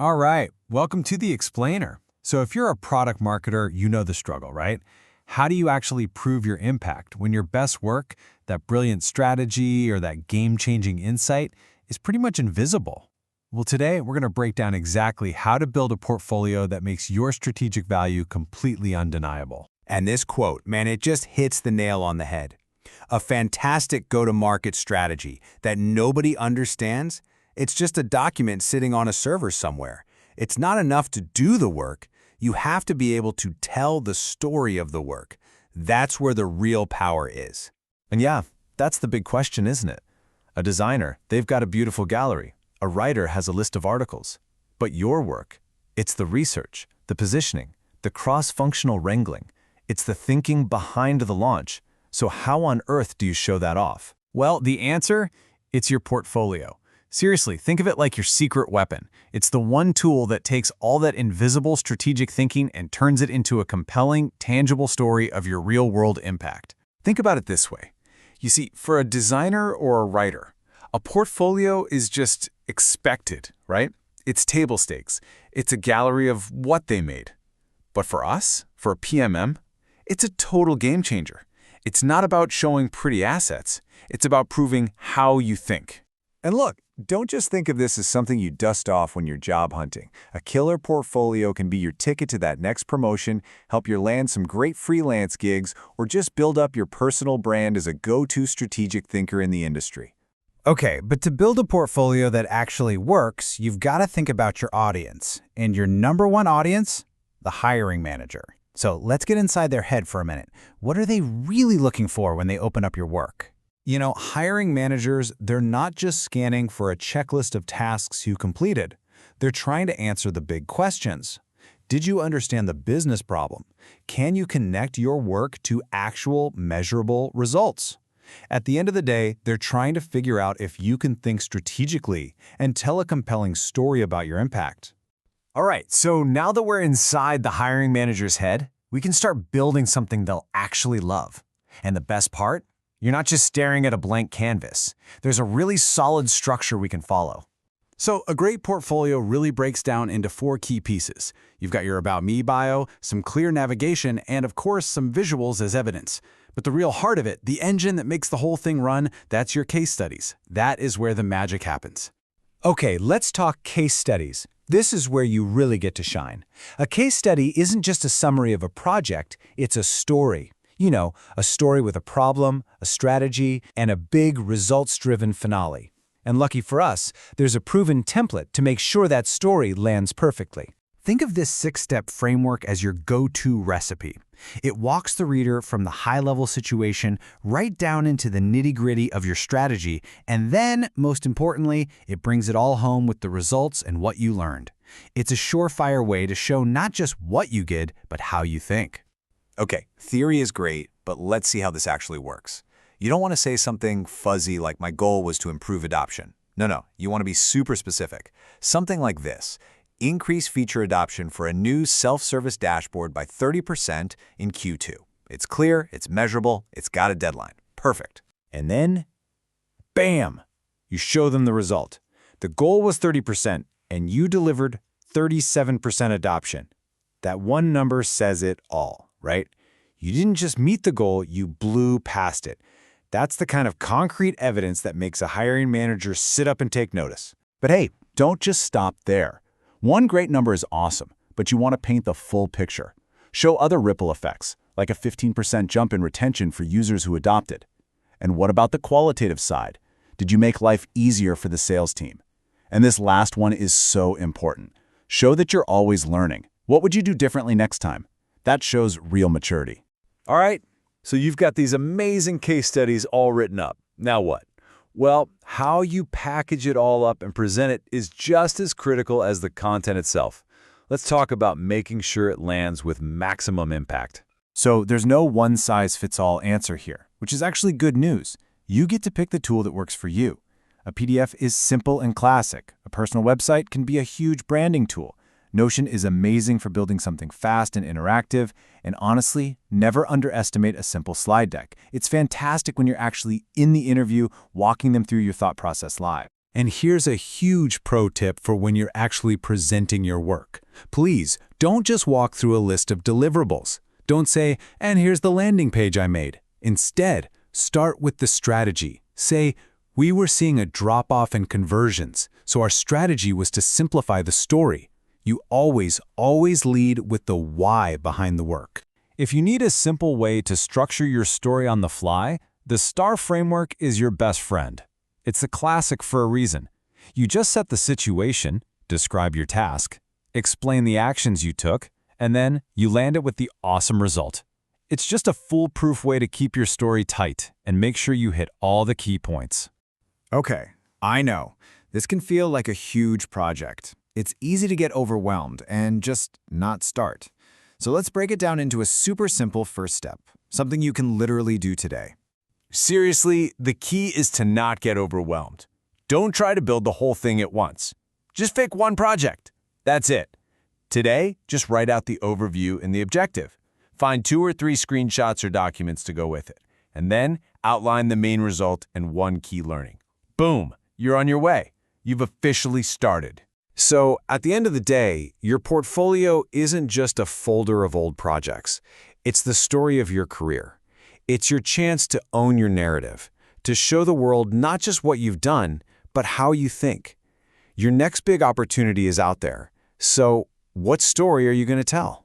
All right, welcome to the Explainer. So if you're a product marketer, you know the struggle, right? How do you actually prove your impact when your best work, that brilliant strategy or that game-changing insight, is pretty much invisible? Well, today we're going to break down exactly how to build a portfolio that makes your strategic value completely undeniable. And this quote, man, it just hits the nail on the head. A fantastic go-to-market strategy that nobody understands. It's just a document sitting on a server somewhere. It's not enough to do the work. You have to be able to tell the story of the work. That's where the real power is. And yeah, that's the big question, isn't it? A designer, they've got a beautiful gallery. A writer has a list of articles. But your work, it's the research, the positioning, the cross-functional wrangling. It's the thinking behind the launch. So how on earth do you show that off? Well, the answer, it's your portfolio. Seriously, think of it like your secret weapon. It's the one tool that takes all that invisible strategic thinking and turns it into a compelling, tangible story of your real-world impact. Think about it this way. You see, for a designer or a writer, a portfolio is just expected, right? It's table stakes. It's a gallery of what they made. But for us, for a PMM, it's a total game changer. It's not about showing pretty assets. It's about proving how you think. And look, don't just think of this as something you dust off when you're job hunting. A killer portfolio can be your ticket to that next promotion, help you land some great freelance gigs, or just build up your personal brand as a go-to strategic thinker in the industry. Okay, but to build a portfolio that actually works, you've got to think about your audience. And your number one audience? The hiring manager. So let's get inside their head for a minute. What are they really looking for when they open up your work? You know, hiring managers, they're not just scanning for a checklist of tasks you completed. They're trying to answer the big questions. Did you understand the business problem? Can you connect your work to actual, measurable results? At the end of the day, they're trying to figure out if you can think strategically and tell a compelling story about your impact. All right, so now that we're inside the hiring manager's head, we can start building something they'll actually love. And the best part? You're not just staring at a blank canvas. There's a really solid structure we can follow. So a great portfolio really breaks down into 4 key pieces. You've got your About Me bio, some clear navigation, and of course, some visuals as evidence. But the real heart of it, the engine that makes the whole thing run, that's your case studies. That is where the magic happens. Okay, let's talk case studies. This is where you really get to shine. A case study isn't just a summary of a project, it's a story. You know, a story with a problem, a strategy, and a big results-driven finale. And lucky for us, there's a proven template to make sure that story lands perfectly. Think of this 6-step framework as your go-to recipe. It walks the reader from the high-level situation right down into the nitty-gritty of your strategy, and then, most importantly, it brings it all home with the results and what you learned. It's a surefire way to show not just what you did, but how you think. Okay, theory is great, but let's see how this actually works. You don't want to say something fuzzy like my goal was to improve adoption. No, you want to be super specific. Something like this. Increase feature adoption for a new self-service dashboard by 30% in Q2. It's clear, it's measurable, it's got a deadline. Perfect. And then, bam! You show them the result. The goal was 30%, and you delivered 37% adoption. That one number says it all, right? You didn't just meet the goal, you blew past it. That's the kind of concrete evidence that makes a hiring manager sit up and take notice. But hey, don't just stop there. One great number is awesome, but you want to paint the full picture. Show other ripple effects, like a 15% jump in retention for users who adopted. And what about the qualitative side? Did you make life easier for the sales team? And this last one is so important. Show that you're always learning. What would you do differently next time? That shows real maturity. All right, so you've got these amazing case studies all written up. Now what? Well, how you package it all up and present it is just as critical as the content itself. Let's talk about making sure it lands with maximum impact. So there's no one-size-fits-all answer here, which is actually good news. You get to pick the tool that works for you. A PDF is simple and classic. A personal website can be a huge branding tool. Notion is amazing for building something fast and interactive, and honestly, never underestimate a simple slide deck. It's fantastic when you're actually in the interview, walking them through your thought process live. And here's a huge pro tip for when you're actually presenting your work. Please, don't just walk through a list of deliverables. Don't say, and here's the landing page I made. Instead, start with the strategy. Say, we were seeing a drop-off in conversions, so our strategy was to simplify the story. You always lead with the why behind the work. If you need a simple way to structure your story on the fly, the STAR framework is your best friend. It's a classic for a reason. You just set the situation, describe your task, explain the actions you took, and then you land it with the awesome result. It's just a foolproof way to keep your story tight and make sure you hit all the key points. Okay, I know. This can feel like a huge project. It's easy to get overwhelmed and just not start. So let's break it down into a super simple first step, something you can literally do today. Seriously, the key is to not get overwhelmed. Don't try to build the whole thing at once. Just pick one project. That's it. Today, just write out the overview and the objective. Find 2 or 3 screenshots or documents to go with it. And then outline the main result and one key learning. Boom, you're on your way. You've officially started. So, at the end of the day, your portfolio isn't just a folder of old projects. It's the story of your career. It's your chance to own your narrative, to show the world not just what you've done, but how you think. Your next big opportunity is out there. So, what story are you going to tell?